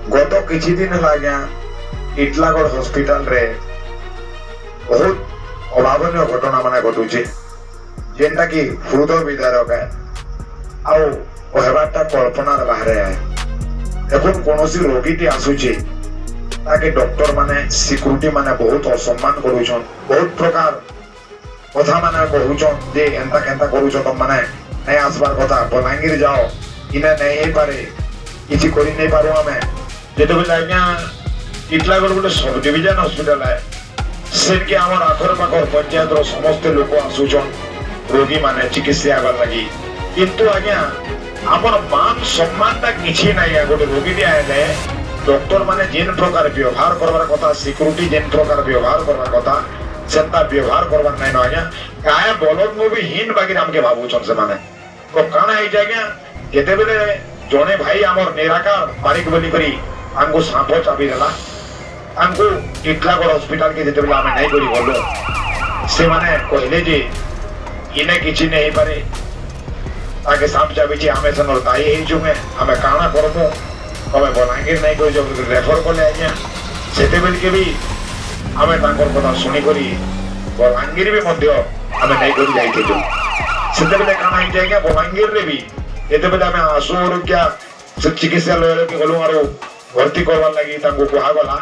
गत किछि दिन है इटलागढ़ हॉस्पिटल रे बहुत अभावन घटना माने घटुचे जेनटा कि हृदय विदारक है आउ कहबाटा कल्पनार बाहर है। देखुन कौनसी रोगीटी आसुचे ताके डॉक्टर माने सिक्यूरिटी माने बहुत असम्मान करूछन, बहुत प्रकार कथा माने कहूछन जे एंता केंता करूछ तुम माने नहीं आसबार कथा बलांगीर जाओ इने नहीं हे पारे किछि करि नहीं पारो हमें जेते बेला आज्ञा इटलागढ़ गोटे सब डिविजन हॉस्पिटल है सेनके आमर आखर पाखर पंचायत रो समस्त लोक आसुछन रोगी माने चिकित्सा आगर लगी किंतु आज्ञा आमर मान सम्मानटा किछि नहीं गोटे रोगी आइले डॉक्टर माने जेन प्रकार व्यवहार करबार कथा सिक्यूरिटी जेन प्रकार व्यवहार करबार कथा सेंता व्यवहार करबार नहीं आज्ञा काय बलद मु भी हीन बाकी हमके भाबुछन से माने तो काना है आज्ञा जेते बेले जने भाई आमर निराकार पारिक बोली करी हमको सांप चाबी देला हमको इटलागढ़ हॉस्पिटल के जेते बेले आमे नहीं करी बोलो से माने कहले जे इने किछि नहीं पारे ताके सांप चाबी जे हमें सनर दाई हे जुमे हमें काना करमु हमें बलांगीर नहीं कोई जो रेफर करले आज्ञा सेते बेले के भी हमें तांकर कथा सुनी करी बलांगीर भी मध्य हमें नहीं करी जाई थे सेते बेले काना ही जाएगा बलांगीर रे भी एते बेले हमें आसु और क्या चिकित्सालय के गलु आरो भर्ती करवार लगी तांको कुहा गला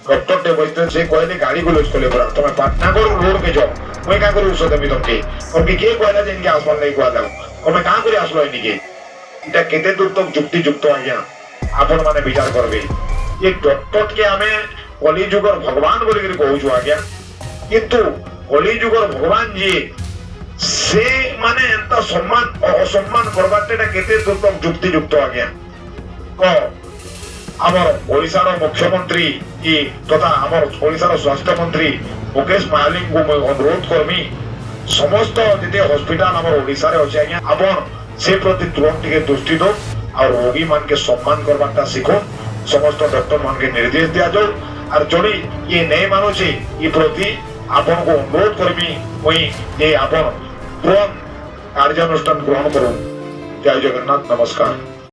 डॉक्टर टे बइते से कहले गाड़ी गुलोज कले बरा तमे पाटनागढ़ रोड के जाओ मैं का करू औषध देबी तुमके के कहला जे इनके आसमान नहीं कहला तमे का करी आसलो इनके इटा केते दूर तक जुक्ति जुक्त आज्ञा आपण माने विचार करबे ये डॉक्टर के हमें कली जुगर भगवान बोली करी कहू छु आज्ञा किंतु कली जुगर भगवान जी से माने एंता सम्मान असम्मान करबाटेटा केते दूर तक जुक्ति जुक्त आज्ञा को आमर ओडिशार मुख्यमंत्री की तथा आमर ओडिशार स्वास्थ्य मंत्री मुकेश मायाली को मैं अनुरोध करमी समस्त जेते हॉस्पिटल आमर ओडिशा रे अछि आज्ञा आपण से प्रति तुरंत के दृष्टि दो और रोगी मान के सम्मान करबाटा सीखो समस्त डॉक्टर मान के निर्देश दिया जाओ और जोड़ी ये नहीं मानो छे ये प्रति आपण को अनुरोध करमी वही जे आपण तुरंत कार्यानुष्ठान ग्रहण करो। जय जगन्नाथ, नमस्कार।